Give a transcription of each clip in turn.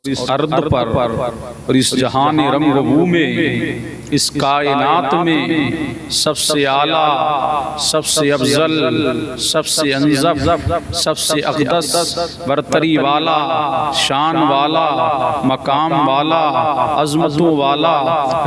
اس ارض پر اور اس جہان رنگ و بو میں، اس کائنات میں سب سے اعلیٰ، سب سے افضل، سب سے انزف، سب سے اقدس، برتری والا، شان والا، مقام والا، عظمتوں والا،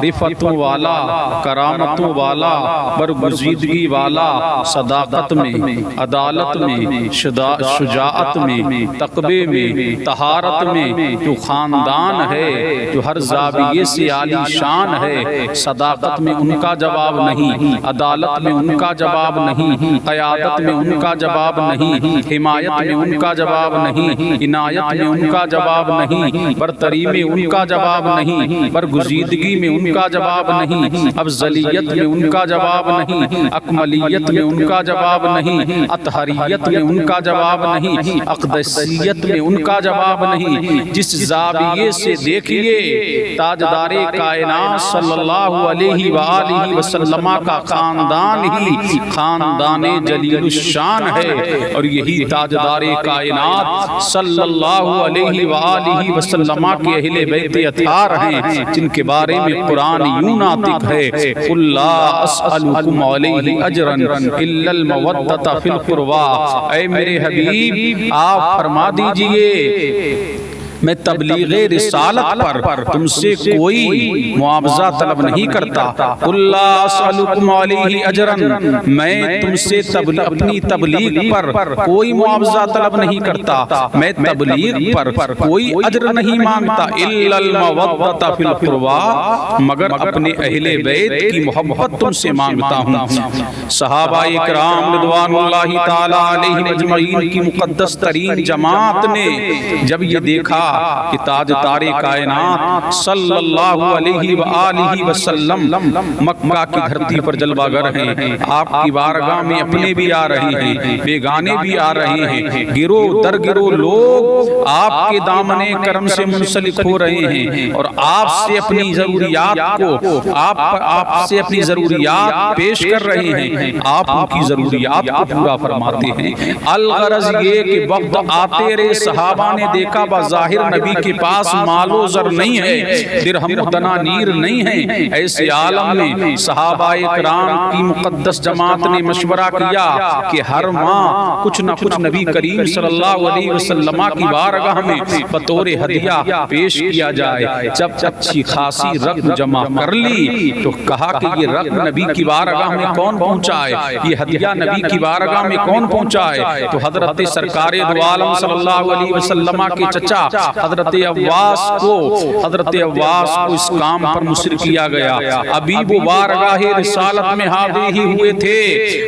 رفتوں والا، کرامتوں والا، برگزیدگی والا، صداقت میں، عدالت میں، شجاعت میں، تقوی میں، طہارت میں، جو خاندان ہے، جو ہر زاویے سے عالی شان ہے، صداقت میں ان کا جواب نہیں، عدالت میں ان کا جواب نہیں، قیادت میں ان کا جواب نہیں، حمایت میں ان کا جواب نہیں، عنایت میں ان کا جواب نہیں، برتری میں ان کا جواب نہیں، برگزیدگی میں ان کا جواب نہیں، افضلیت میں ان کا جواب نہیں، اکملیت میں ان کا جواب نہیں، اطہریت میں ان کا جواب نہیں، اقدسیت میں ان کا جواب نہیں۔ جس زاویے سے دیکھیے تاجدار کائنات صلی اللہ علیہ وآلہ وسلم کا خاندان ہی خاندان جلیل الشان ہے، اور یہی تاجدار کائنات صلی اللہ علیہ وآلہ وسلم کے اہل بیت اطہار ہیں، جن کے بارے میں قرآن یوں ناطق ہے، قُلْ لَا أَسْأَلُكُمْ عَلَيْهِ أَجْرًا إِلَّا الْمَوَدَّةَ فِي الْقُرْبَى۔ اے میرے حبیب آپ فرما دیجئے میں تبلیغ رسالت پر تم سے کوئی معاوضہ طلب نہیں کرتا۔ قُلْ لَا أَسْأَلُكُمْ عَلَيْهِ أَجْرًا، میں تم سے اپنی تبلیغ پر کوئی معاوضہ طلب نہیں کرتا، میں تبلیغ پر کوئی اجر نہیں مانگتا، إِلَّا الْمَوَدَّةَ فِي الْقُرْبَى، مگر اپنے اہل بیت کی محبت تم سے مانگتا ہوں۔ صحابہ اکرام رضوان اللہ تعالی علیہم اجمعین کی مقدس ترین جماعت نے جب یہ دیکھا کہ تاجدار کائنات صلی اللہ علیہ وآلہ وسلم مکہ کی دھرتی پر جلوہ گر ہیں، آپ کی بارگاہ میں اپنے بھی آ رہے ہیں، بیگانے بھی آ رہے ہیں، گروہ در گروہ لوگ آپ کے دامن کرم سے منسلک ہو رہے ہیں، اور آپ سے اپنی ضروریات کو آپ سے اپنی ضروریات پیش کر رہے ہیں، آپ ان کی ضروریات کو پورا فرماتے ہیں۔ الغرض یہ کہ وقت آتے رہے صحابہ نے دیکھا بظاہر نبی کے پاس مال و زر نہیں ہے، درہم و دنانیر نہیں ہے، ایسے عالم میں صحابہ اکرام کی مقدس جماعت نے مشورہ کیا کہ ہر ماہ کچھ نہ کچھ نبی کریم صلی اللہ علیہ وسلم کی بارگاہ میں بطور ہدیہ پیش کیا جائے۔ جب اچھی خاصی رقم جمع کر لی تو کہا کہ یہ رقم نبی کی بارگاہ میں کون پہنچائے، یہ ہدیہ نبی کی بارگاہ میں کون پہنچائے؟ تو حضرت سرکار دو عالم صلی اللہ علیہ وسلم کے چچا حضرت عواس کو اس کام پر مصر کیا گیا۔ ابھی وہ بارگاہ رسالت میں حاضر ہی ہوئے تھے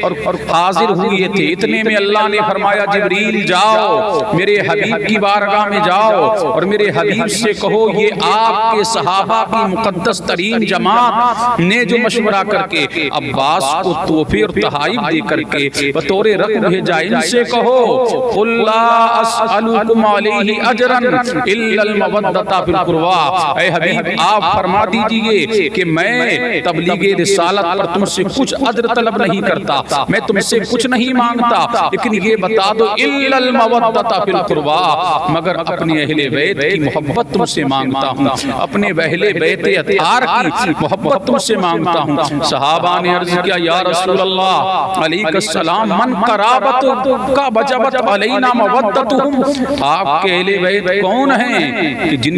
اور حاضر ہوئے تھے، اتنے میں اللہ نے فرمایا جبریل جاؤ میرے حبیب کی بارگاہ میں جاؤ اور میرے حبیب سے کہو یہ آپ کے صحابہ کی مقدس ترین جماعت نے جو مشورہ کر کے عباس کو تحفے اور تحائف دے کر کے بطور رقم بھیجا، ان سے کہو قُلْ لَا أَسْأَلُكُمْ عَلَيْهِ أَجْرًا إِلَّا الْمَوَدَّةَ فِي الْقُرْبَى۔ اے حبیب آپ فرما دیجئے کہ میں تبلیغ رسالت پر تم سے کچھ اجر طلب نہیں کرتا، میں تم سے کچھ نہیں مانگتا، لیکن یہ بتا دو إِلَّا الْمَوَدَّةَ فِي الْقُرْبَى، مگر اپنے اہل بیت کی محبت تم سے مانگتا ہوں، اپنے اہل بیت اطہار کی محبت تم سے مانگتا ہوں۔ صحابہ نے عرض کیا یا رسول اللہ علیہ السلام من قرابت کا وجبت علینا مودتہم، آپ کے اہل بیت کون ہیں کہ جن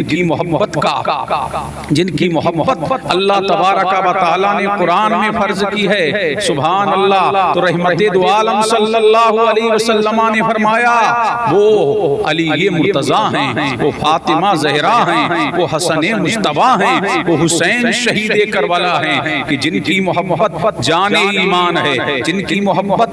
کی محبت اللہ تبارک و تعالی نے قرآن میں فرض کی ہے؟ سبحان اللہ۔ تو رحمت دو عالم صلی اللہ علیہ وسلم نے فرمایا وہ علی مرتضیٰ ہیں، وہ فاطمہ زہرا ہیں، وہ حسن مجتبیٰ ہیں، وہ حسین شہید کربلا ہیں، کہ جن کی محبت جان ایمان ہے، جن کی محبت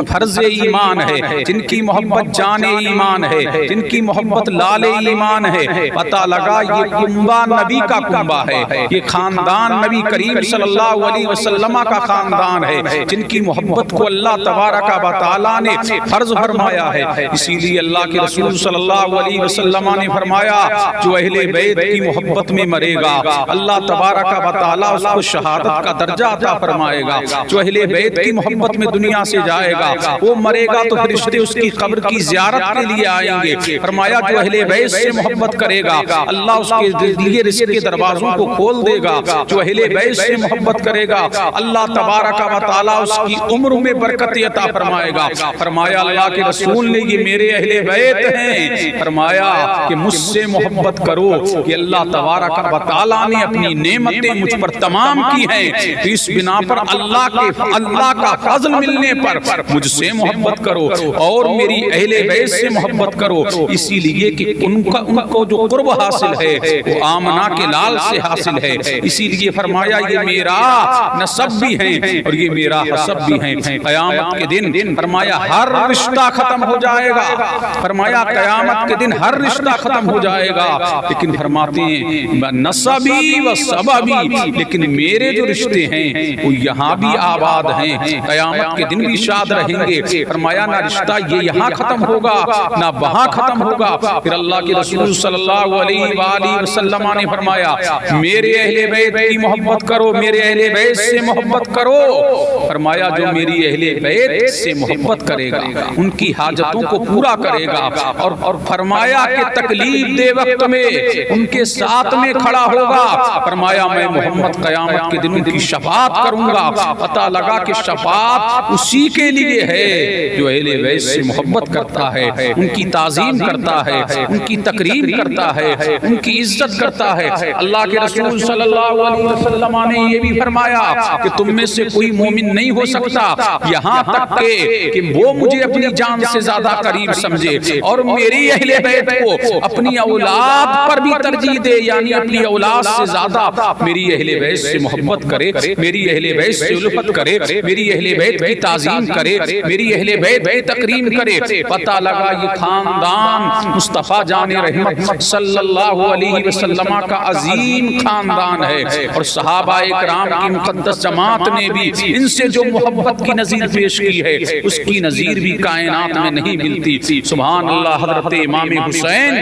فرض ایمان ہے، جن کی محبت جان ایمان ہے، جن کی محبت لال ایمان ہے۔ پتہ لگا یہ کنبہ نبی کا کنبہ ہے، یہ خاندان نبی کریم صلی اللہ علیہ وسلم کا خاندان ہے، جن کی محبت کو اللہ تبارک و تعالی نے فرض فرمایا ہے۔ اسی لیے اللہ کے رسول صلی اللہ علیہ وسلم نے فرمایا جو اہل بیت کی محبت میں مرے گا اللہ تبارک و تعالی اس کو شہادت کا درجہ عطا فرمائے گا۔ جو اہل بیت کی محبت میں دنیا سے جائے گا وہ مرے گا تو فرشتے اس کی قبر کی زیارت کے لیے آئیں گے۔ فرمایا جو اہل بیت بیت سے محبت کرے گا اللہ اس کے لیے رزق کے دروازوں کو کھول دے گا. جو اہل بیت سے محبت کرے گا اللہ تبارک و تعالی اس کی عمر میں برکت عطا فرمائے گا. فرمایا اللہ کے رسول نے یہ میرے اہل بیت ہیں. فرمایا کہ مجھ سے محبت کرو کہ اللہ تبارک و تعالی نے اپنی نعمتیں مجھ پر تمام کی ہیں. اس بنا پر اللہ کا فضل ملنے پر مجھ سے محبت کرو اور میری اہل بیت سے محبت کرو. اسی لیے کہ ان کو جو قرب حاصل ہے وہ آمنہ کے لال سے حاصل ہے. اسی لیے فرمایا یہ میرا نسب بھی ہیں اور یہ میرا حسب بھی ہیں. قیامت کے دن فرمایا ہر رشتہ ختم ہو جائے گا. فرمایا قیامت کے دن ہر رشتہ ختم ہو جائے گا لیکن فرماتے ہیں نسبی و سببی لیکن میرے جو رشتے ہیں وہ یہاں بھی آباد ہیں قیامت کے دن بھی شاد رہیں گے. فرمایا نہ رشتہ یہ یہاں ختم ہوگا نہ وہاں ختم ہوگا. پھر اللہ کے رسول صلی اللہ علیہ وآلہ وسلم نے فرمایا میرے اہل بیت کی محبت کرو میرے اہل بیت سے محبت کرو. فرمایا جو میری اہل بیت سے محبت کرے گا ان کی حاجتوں کو پورا کرے گا اور فرمایا کہ تکلیف دے وقت میں ان کے ساتھ میں کھڑا ہوگا. فرمایا میں محمد قیامت کے دن ان کی شفاعت کروں گا. پتہ لگا کہ شفاعت اسی کے لیے ہے جو اہل بیت سے محبت کرتا ہے ان کی تعظیم کرتا ہے ان کی تکریم کرتا ہے ان کی عزت کرتا ہے. اللہ کے رسول صلی اللہ علیہ وسلم نے یہ بھی فرمایا کہ تم میں سے کوئی مومن نہیں ہو سکتا یہاں تک کہ وہ مجھے اپنی جان سے زیادہ قریب سمجھے اور میری اہل بیت کو اپنی اولاد پر بھی ترجیح دے یعنی اپنی اولاد سے زیادہ میری اہل بیت سے محبت کرے میری اہل بیت سے الفت کرے میری اہل بیت کی تعظیم کرے میری اہل بیت کی تکریم کرے. پتہ لگا یہ خاندان مصطفیٰ جان رحمت صلی اللہ علیہ وسلم کا عظیم خاندان ہے اور صحابہ اکرام کی مقدس جماعت نے بھی ان سے جو محبت کی نظیر پیش کی ہے اس کی نظیر بھی کائنات میں نہیں ملتی. سبحان اللہ. حضرت امام حسین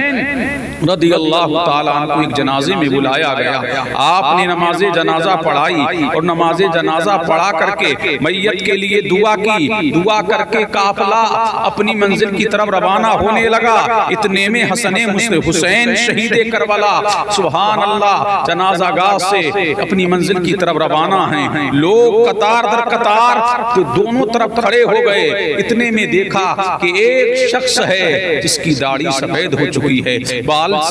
رضی اللہ تعالیٰ عنہ کو ایک جنازے میں بلایا گیا. آپ نے نماز جنازہ پڑھائی اور نماز جنازہ پڑھا کر کے میت کے لیے دعا کی. دعا کر کے قافلہ اپنی منزل کی طرف روانہ ہونے لگا. اتنے میں حسن حسین شہید کربلا سبحان اللہ جنازہ گاہ سے اپنی منزل کی طرف روانہ ہیں. لوگ قطار در قطار تو دونوں طرف کھڑے ہو گئے. اتنے میں دیکھا کہ ایک شخص ہے جس کی داڑھی سفید ہو چکی ہے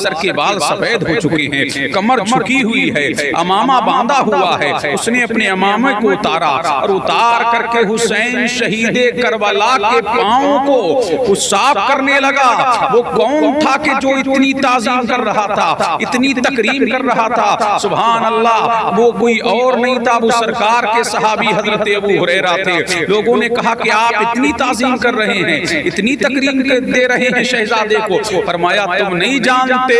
سر کے بال سفید ہو چکے ہیں کمر جھکی ہوئی ہے امامہ باندھا ہوا ہے. اس نے اپنے امامے کو اتارا اور اتار کر کے حسین شہید کربلا کے پاؤں کو صاف کرنے لگا. وہ کون تھا کہ جو اتنی تعظیم کر رہا تھا اتنی تکریم کر رہا تھا؟ سبحان اللہ. وہ کوئی اور نہیں تھا وہ سرکار کے صحابی حضرت ابو ہریرہ تھے. لوگوں نے کہا کہ آپ اتنی تعظیم کر رہے ہیں اتنی تکریم دے رہے ہیں شہزادے کو. فرمایا تم نہیں جانتے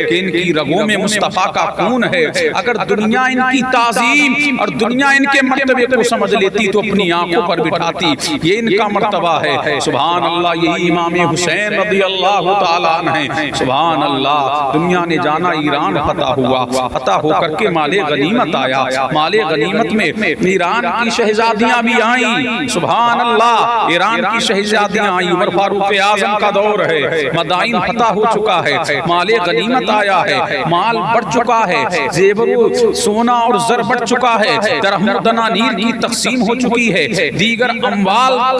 کہ ان کی رگوں میں مصطفیٰ کا خون ہے. اگر دنیا ان کی تعظیم اور دنیا ان کے مرتبے کو سمجھ لیتی تو اپنی آنکھوں پر بٹھاتی. یہ ان کا مرتبہ ہے. سبحان اللہ. یہی امام حسین رضی اللہ تعالیٰ عنہ ہیں. سبحان اللہ. دنیا نے جانا ایران فتح ہوا. فتح ہو کر کے مال غنیمت آیا. مال غنیمت میں ایران کی شہزادیاں بھی آئیں. سبحان اللہ. ایران کی شہزادیاں آئیں. عمر فاروق اعظم کا دور ہے. مدائن فتح ہو چکا ہے. مال غنیمت آیا ہے. مال بڑھ چکا ہے. زیور سونا اور زر بڑھ چکا ہے. درہم و دنانیر کی تقسیم ہو چکی ہے. دیگر اموال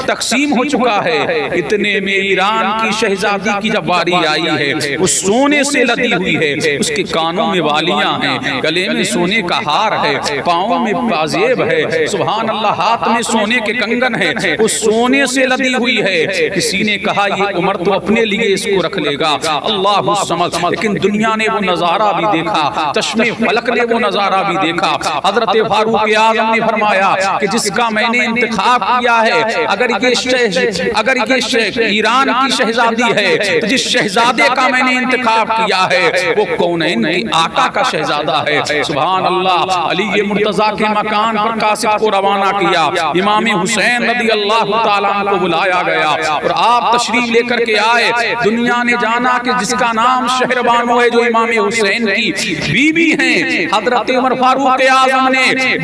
تقسیم ہو چکا ہے. اتنے میں ایران کی شہزادی کی جب باری آئی ہے وہ سونے سے لدی ہوئی ہے. اس کے کانوں میں والیاں ہیں گلے میں سونے کا ہار ہے پاؤں میں پازیب ہے. سبحان اللہ. ہاتھ میں سونے کے کنگن ہے وہ سونے سے لدی ہوئی ہے. کسی نے کہا یہ عمر تو اپنے لیے اس کو رکھ لے گا. اللہ سمجھ. لیکن دنیا نے وہ نظارہ بھی دیکھا. چشم فلک نے وہ نظارہ بھی دیکھا. حضرت فاروق اعظم نے فرمایا کہ جس کا میں نے انتخاب کیا ہے اگر یہ ایران کی شہزادی ہے تو جس شہزادے کا میں نے انتخاب کیا ہے وہ کونین کے آقا کا شہزادہ ہے. سبحان اللہ. علی مرتضیٰ کے مکان پر قاصد کو روانہ کیا. امام حسین رضی اللہ تعالیٰ عنہ کو بلایا گیا اور آپ تشریف لے کر کے آئے. دنیا نے جانا کہ جس کا نام شہربانو ہے جو امام حسین کی بیوی ہیں حضرت عمر فاروق اعظم نے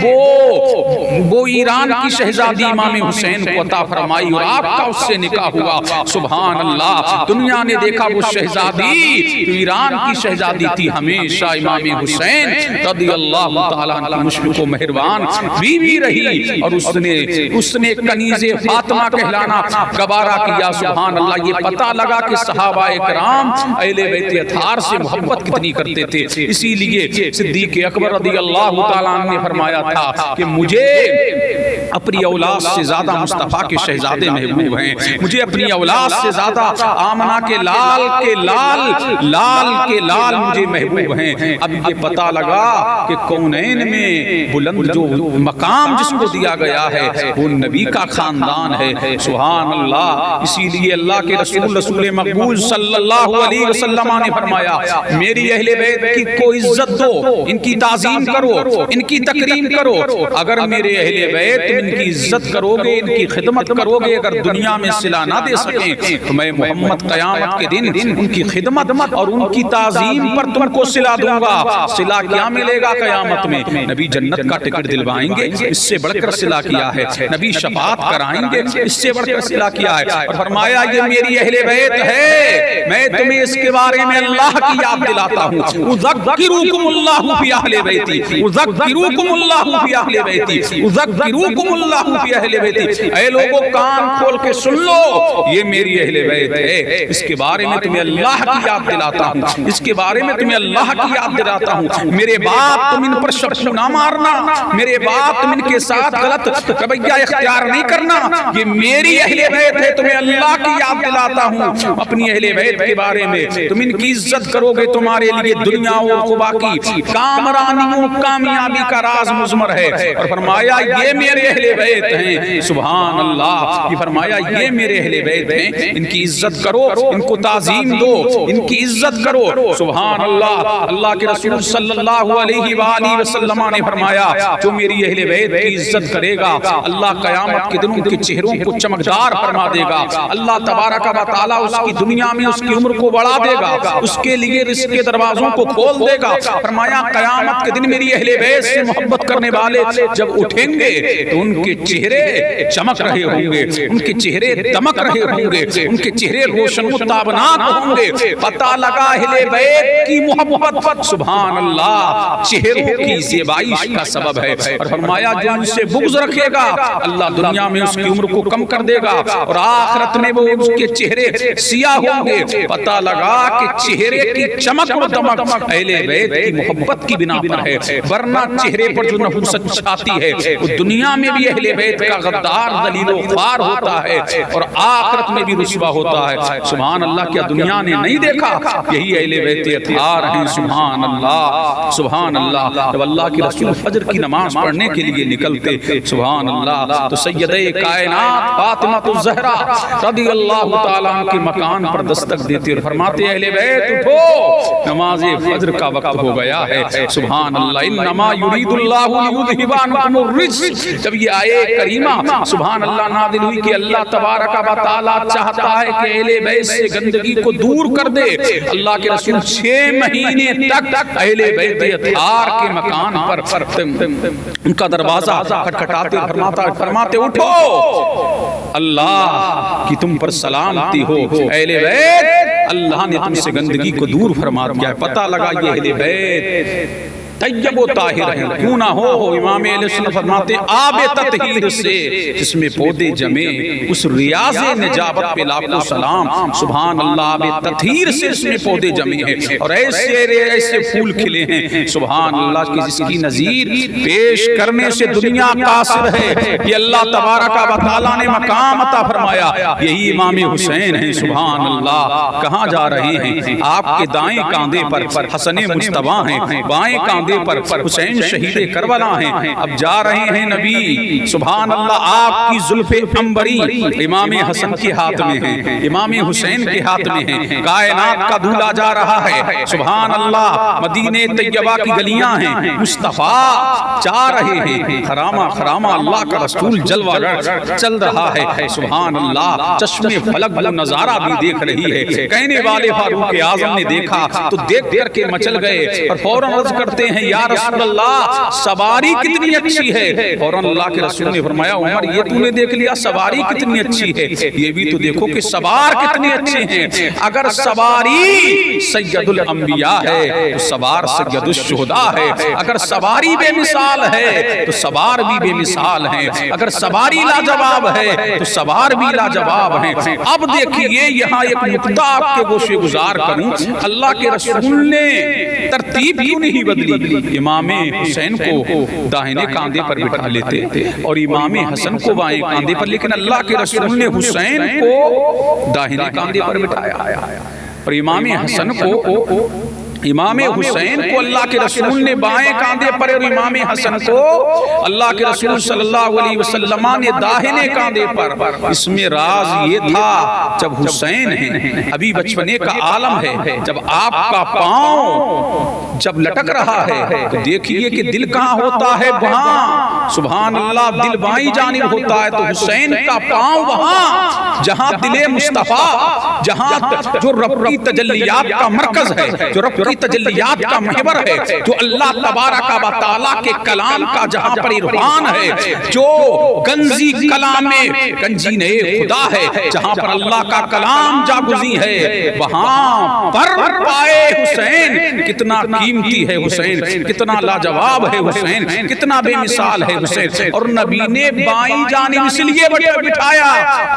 وہ ایران کی شہزادی امام حسین کو عطا فرمائی اور آپ کا اس سے نکاح ہوا. سبحان اللہ. دنیا نے دیکھا دیکھا وہ شہزادی تو ایران کی شہزادی تھی ہمیشہ امام حسین رضی اللہ تعالیٰ عنہ مشفق و مہربان بیوی رہی، اور اس نے کنیز فاطمہ کہلانا گوارا کیا۔ سبحان اللہ، یہ پتہ لگا کہ صحابہ کرام اہل بیت اطہار سے محبت کتنی کرتے تھے، اسی لیے صدیق اکبر رضی اللہ تعالیٰ عنہ نے فرمایا تھا کہ مجھے اپنی اولاد سے زیادہ مصطفیٰ کے شہزادے محبوب ہیں، مجھے اپنی اولاد سے زیادہ آمنہ کے لال کے لال مجھے محبوب ہیں۔ اب یہ پتہ لگا کہ کونین میں بلند جو مقام جس کو دیا گیا ہے وہ نبی کا خاندان ہے۔ سبحان اللہ، اسی لیے اللہ کے رسول مقبول صلی اللہ علیہ وسلم نے فرمایا میری اہل بیت کی کو عزت دو، ان کی تعظیم کرو، ان کی تکریم کرو۔ اگر میرے اہل بیت ان کی عزت کرو گے، ان کی خدمت کرو گے، اگر دنیا میں صلہ نہ دے سکیں تو میں محمد قیامت کے دن ان کی خدمت اور ان کی تعظیم پر تم کو صلہ دوں گا۔ صلہ کیا ملے گا قیامت میں؟ نبی جنت کا ٹکٹ دلوائیں گے، اس سے بڑھ کر صلہ کیا ہے۔ نبی شفاعت کرائیں گے، اس سے بڑھ کر صلہ کیا ہے۔ اور فرمایا یہ میری اہل بیت ہے، میں تمہیں اس کے بارے میں اللہ کی یاد دلاتا ہوں۔ اذکرکم اللہ فی اہل بیتی، اذکرکم اللہ فی اہل بیتی، اذکرکم اللہ فی اہل بیتی۔ اے لوگوں کان کھول کے سن لو، یہ میری اہل بیت ہے، اس کے بارے میں تمہیں اللہ کی یاد دلاتا ہوں، اس کے بارے میں تمہیں اللہ کی یاد دلاتا ہوں۔ میرے باپ تم ان پر شبشو نہ مارنا، میرے باپ تم ان کے ساتھ غلط رویہ اختیار نہیں کرنا، یہ میری اہل بیت ہے، تمہیں اللہ کی یاد دلاتا ہوں۔ اپنی اہل بیت کے بارے میں تم ان کی عزت کرو گے، تمہارے لیے دنیا و عقبہ کی کامرانی و کامیابی کا راز مضمر ہے۔ اور فرمایا یہ میرے اہل بیت ہیں۔ سبحان اللہ، یہ فرمایا یہ میرے اہل بیت ہیں، ان کی عزت کرو، ان کو تعظیم دو، ان کی عزت کرو۔ سبحان اللہ، اللہ کے رسول صلی اللہ علیہ وآلہ وسلم نے فرمایا جو میری اہل بیت کی عزت کرے گا اللہ قیامت کے دن ان کے چہروں کو چمکدار فرما دے گا۔ اللہ تبارک و تعالیٰ اس کی دنیا میں اس کی عمر کو بڑھا دے گا، اس کے لیے رزق کے دروازوں کو کھول دے گا۔ فرمایا قیامت کے دن میری اہل بیت سے محبت کرنے والے جب اٹھیں گے تو ان کے چہرے چمک رہے ہوں گے، ان کے چہرے دمک رہے ہوں گے، ان کے چہرے روشن و تابناک ہوں گے۔ پتہ لگا اہل بیت کی محبت سبحان اللہ چہروں کی زیبائش کا سبب ہے۔ اور فرمایا جو ان سے بغض رکھے گا اللہ دنیا میں اس کی عمر کو کم کر دے گا اور آخرت میں وہ اس کے چہرے سیاہ ہوں گے۔ پتہ لگا کہ چہرے کی چمک و دمک اہل بیت کی محبت کی بنا پر ہے، ورنہ چہرے پر جو نحوست چھاتی ہے وہ دنیا میں بھی اہل بیت کا غدار ذلیل و خوار ہوتا ہے اور آخرت میں بھی رسوا ہوتا ہے۔ سبحان اللہ، کیا دنیا نے نہیں دیکھا؟ یہی اہل بیت اطہار ہیں۔ سبحان اللہ، سبحان اللہ۔ جب اللہ کے رسول فجر کی نماز پڑھنے کے لیے نکلتے سبحان اللہ تو سیدہ کائنات فاطمہ الزہرا رضی اللہ تعالیٰ عنہ کے مکان پر دستک دیتے اور فرماتے اہل بیت اٹھو، نماز فجر کا وقت ہو گیا ہے۔ سبحان اللہ، انما یرید اللہ لیذھب عنکم الرجس۔ جب یہ آیے کریمہ سبحان اللہ نازل ہوئی کہ اللہ تبارک و تعالیٰ چاہتا ہے کہ اہل بیت سے گندگی کو دور کر دے، اللہ کے رسول 6 مہینے تک اہل بیت اطہار کے مکان پر ان کا دروازہ کھٹکھٹاتے فرماتے اٹھو، اللہ کی تم پر سلامتی ہو، اہل بیت اللہ نے تم سے گندگی کو دور فرما دیا ہے۔ پتہ لگا یہ اہل بیت طیب و طاہر ہیں، کیوں نہ ہو امام اہل سنت فرماتے آب تطہیر سے جس میں پودے جمے اس ریاض نجابت پہ لاکھوں سلام۔ سبحان اللہ، آب تطہیر سے اس میں پودے جمے ہیں اور ایسے پھول کھلے ہیں سبحان اللہ کی جس کی نظیر پیش کرنے سے دنیا قاصر ہے۔ یہ اللہ تبارک و تعالیٰ نے مقام عطا فرمایا، یہی امام حسین ہیں۔ سبحان اللہ، کہاں جا رہے ہیں؟ آپ کے دائیں کاندھے پر حسن مجتبیٰ ہیں، بائیں کاندھے پر حسین شہید کربلا ہیں۔ اب جا رہے ہیں نبی سبحان اللہ، آپ کی زلف عنبری امام حسن کے ہاتھ میں ہیں، امام حسین کے ہاتھ میں ہیں، کائنات کا دولہا جا رہا ہے سبحان اللہ، مدینہ طیبہ کی گلیاں ہیں، مصطفیٰ جا رہے ہیں، خرامہ خرامہ اللہ کا رسول جلوہ چل رہا ہے سبحان اللہ۔ چشم فلک وہ نظارہ بھی دیکھ رہی ہے، کہنے والے فاروق اعظم نے دیکھا تو دیکھ کر کے مچل گئے اور فوراً عرض کرتے ہیں ہیں یا رسول اللہ سواری کتنی اچھی ہے، فوراً اللہ کے رسول نے فرمایا عمر یہ تو نے دیکھ لیا سواری کتنی اچھی ہے، یہ بھی تو دیکھو کہ سوار کتنے اچھے ہیں۔ اگر سواری سید الانبیاء ہے تو سوار سید الشہداء ہے، اگر سواری بے مثال ہے تو سوار بھی بے مثال ہیں، اگر سواری لاجواب ہے تو سوار بھی لاجواب ہیں۔ اب دیکھیے یہاں ایک نکتہ آپ کے گوشے گزار کروں، اللہ کے رسول نے ترتیب کیوں نہیں بدلی؟ امام حسین کو داہنے کاندھے پر بٹھا لیتے اور امام حسن کو بائیں کاندھے پر، لیکن اللہ کے رسول نے حسین کو داہنے کاندھے پر بٹھایا اور امام حسن کو امام حسین کو اللہ کے رسول نے بائیں کاندھے پر اور امام حسن کو اللہ کے رسول صلی اللہ علیہ وسلم نے داہنے کاندھے پر۔ اس میں راز یہ تھا جب حسین ہیں ابھی بچپنے کا عالم ہے، جب آپ کا پاؤں جب لٹک رہا ہے تو دیکھیے کہ دل کہاں ہوتا ہے وہاں، سبحان اللہ، دل بائیں جانب ہوتا ہے تو حسین کا پاؤں وہاں جہاں دل مصطفیٰ، جہاں جو رب کی تجلیات کا مرکز ہے، جو رب کی تجلیات کا محور ہے، جو اللہ تبارک و تعالیٰ کے کلام کا جہاں پر عرفان ہے، جو گنزی کلام گنجینِ خدا ہے، جہاں پر اللہ کا کلام جاگزی ہے، وہاں پر پائے حسین کتنا قیمتی ہے، حسین کتنا لاجواب ہے، حسین کتنا بے مثال ہے حسین۔ اور نبی نے بائیں جانب اس لیے بٹھایا،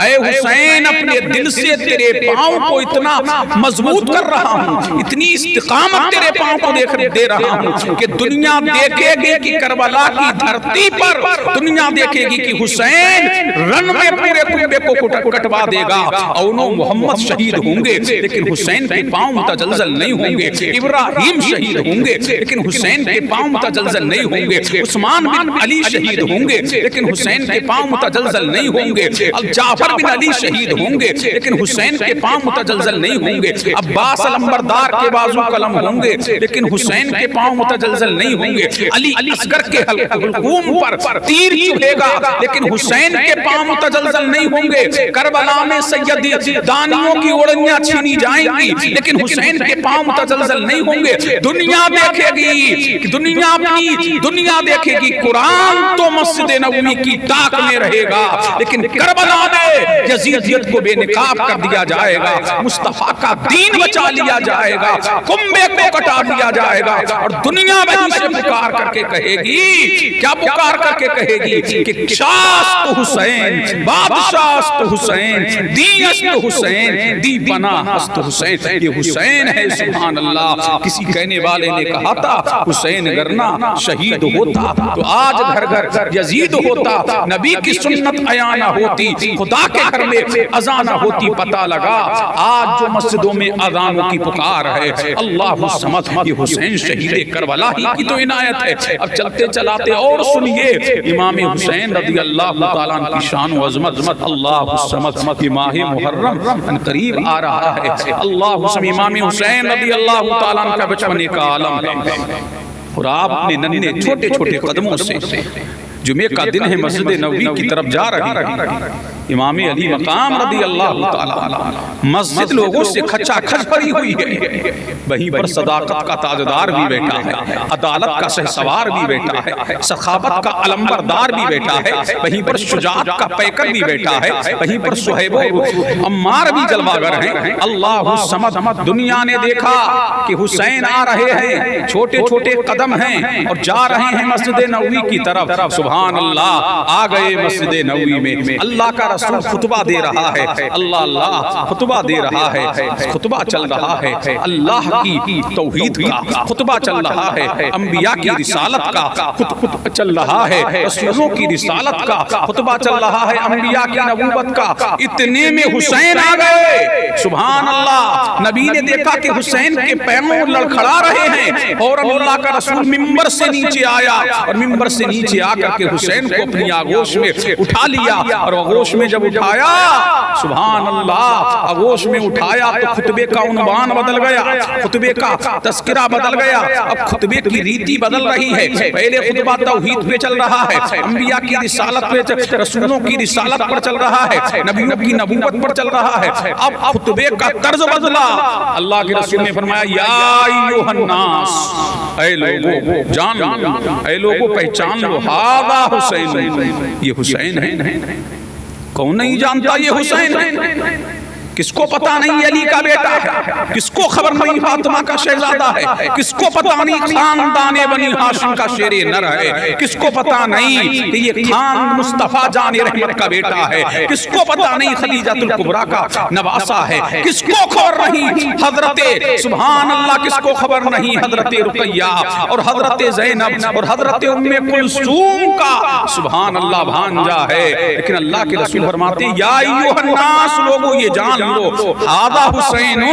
اے حسین اپنے دل سے تیرے پاؤں کو اتنا مضبوط کر رہا ہوں، اتنی استقامت تیرے پاؤں کو دے رہا ہوں کہ دنیا دیکھے گی کہ کربلا کی دھرتی پر دنیا دیکھے گی کہ حسین رن میں پورے کنبے کو کٹوا دے گا، اونو محمد شہید ہوں گے لیکن حسین کے پاؤں متزلزل نہیں ہوں گے، ابراہیم شہید ہوں گے لیکن حسین کے پاؤں متزلزل نہیں ہوں گے، عثمان بن علی شہید ہوں گے لیکن حسین کے پاؤں متزلزل نہیں ہوں گے، جعفر بن علی شہید ہوں گے لیکن حسین کے پاؤں متزلزل نہیں ہوں گے، عباس علمبردار کے بازو قلم ہوں گے لیکن حسین کے پاؤں متزلزل نہیں ہوں گے، علی اصغر کے حلقوم پر تیر چبھے گا لیکن حسین کے پاؤں متزلزل نہیں ہوں گے، کربلا میں سیدی دانیوں کی اوڑھنیاں چھینی جائیں گی لیکن حسین کے پاؤں متزلزل نہیں ہوں گے۔ دنیا دیکھے گی، دنیا دیکھے گی قرآن تو مسجد نبوی کی طاق میں رہے گا لیکن کربلا میں یزیدیت کو بے نقاب کر دیا جائے گا، مصطفیٰ کا دین بچا لیا جائے گا، کنبے کو کٹا دیا جائے گا، اور دنیا وہیں سے پکار کر کے کہے گی، کیا پکار کر کے کہے گی کہ شاست حسین، بادشاست حسین، دیست حسین، دی پناہ است حسین۔ یہ حسین ہے، سبحان اللہ۔ کسی کہنے والے نے کہا تھا حسین گرنا شہید ہوتا تو آج گھر گھر یزید ہوتا، نبی کی سنت عیاں نہ ہوتی، خدا کے گھر میں اذان نہ ہوتی، پتہ لگا آج جو مسجدوں میں اذانوں کی پکار ہے اللہ الصمد، یہ حسین شہید کربلا ہی کی تو عنایت ہے۔ اب چلتے چلاتے اور سنیے امام حسین رضی اللہ تعالیٰ عنہ کی شان و عظمت، اللہ الصمد، یہ ماہ محرم قریب آ رہا ہے، اللہ الصمد، امام حسین رضی اللہ تعالیٰ عنہ کا بچپنے کا عالم ہے، اور آپ نے ننھے چھوٹے چھوٹے قدموں سے جمعہ کا دن ہے مسجد نبوی کی طرف جا رہی، امام علی مقام رضی اللہ تعالی مسجد لوگوں سے کھچا کھچ بھری ہوئی ہے، وہیں پر صداقت کا تاجدار بھی بیٹھا ہے، عدالت کا شہسوار بھی بیٹھا ہے، سخاوت کا علمبردار بھی بیٹھا ہے، وہیں پر شجاعت کا پیکر بھی بیٹھا ہے، وہیں پر صہیب و عمار بھی جلوہ گر ہیں۔ اللہ الصمد، دنیا نے دیکھا کہ حسین آ رہے ہیں، چھوٹے چھوٹے قدم ہیں اور جا رہے ہیں مسجد نبوی کی طرف، سبحان اللہ، آ گئے مسجد نبوی میں، اللہ کا رسول خطبہ دے رہا ہے، اللہ خطبہ دے رہا ہے، خطبہ چل رہا ہے، اللہ کی توحید کا خطبہ چل رہا ہے، انبیاء کی رسالت کا خطبہ چل رہا ہے، رسولوں کی رسالت کا خطبہ چل رہا ہے، انبیاء کی نبوت کا۔ اتنے میں حسین آ گئے، سبحان اللہ، نبی نے دیکھا کہ حسین کے پیروں لڑکھڑا رہے ہیں، اور اللہ کا رسول ممبر سے نیچے آیا اور ممبر سے نیچے آ کر کے حسین کو اپنی آغوش میں اٹھا لیا، اور آغوش میں جب اٹھایا، سبحان اللہ، آغوش میں اٹھایا تو خطبے کا عنوان بدل گیا، خطبے کا تذکرہ بدل گیا، اب خطبے کی ریتی بدل رہی ہے۔ پہلے خطبہ توحید پہ چل رہا ہے، انبیاء کی رسالت پہ، رسولوں کی رسالت پر چل رہا ہے، نبیوں کی نبوت پر چل رہا ہے، اب خطبے کا طرز بدلا۔ اللہ کے رسول نے فرمایا یا ایھا الناس، اے لوگوں جان لو، اے لوگوں پہچان لو، ھذا حسین، یہ حسین ہے۔ کون نہیں جانتا یہ حسین ہے؟ کس کو پتا نہیں علی کا بیٹا ہے؟ کس کو خبر نہیں فاطمہ کا شہزادہ ہے؟ کس کو پتا نہیں خاندان بنی ہاشم کا شیر نر ہے؟ کس کو پتا نہیں کہ یہ خان مصطفیٰ جان رحمت کا بیٹا ہے؟ کس کو پتا نہیں خدیجہ الکبریٰ کا نواسہ ہے؟ کس کو خبر نہیں حضرت سبحان اللہ، کس کو خبر نہیں حضرت رقیہ اور حضرت زینب اور حضرت ام کلثوم کا سبحان اللہ بھانجا ہے؟ لیکن اللہ کے رسول فرماتے ہیں یا ایھا الناس، لوگوں یہ جان لو، ھذا حسین،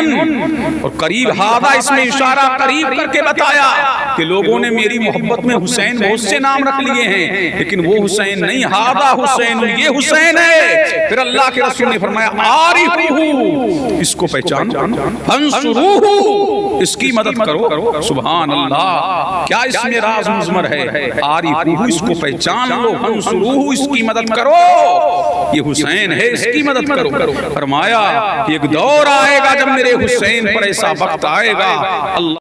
اور قریب ھذا اس میں اشارہ قریب کر کے بتایا کہ لوگوں نے میری محبت میں حسین بہت سے نام رکھ لیے ہیں، لیکن وہ حسین نہیں، ھذا حسین، یہ حسین ہے۔ پھر اللہ کے رسول نے فرمایا عارفوہ، اس کو پہچانو، فانصروہ، اس کی مدد کرو۔ سبحان اللہ، کیا اس میں راز مضمر ہے؟ عارفوہ، اس کو پہچان لو، فانصروہ، اس کی مدد کرو، یہ حسین ہے، اس کی مدد کرو۔ فرمایا ایک دور آئے گا جب میرے حسین پر ایسا وقت آئے گا، اللہ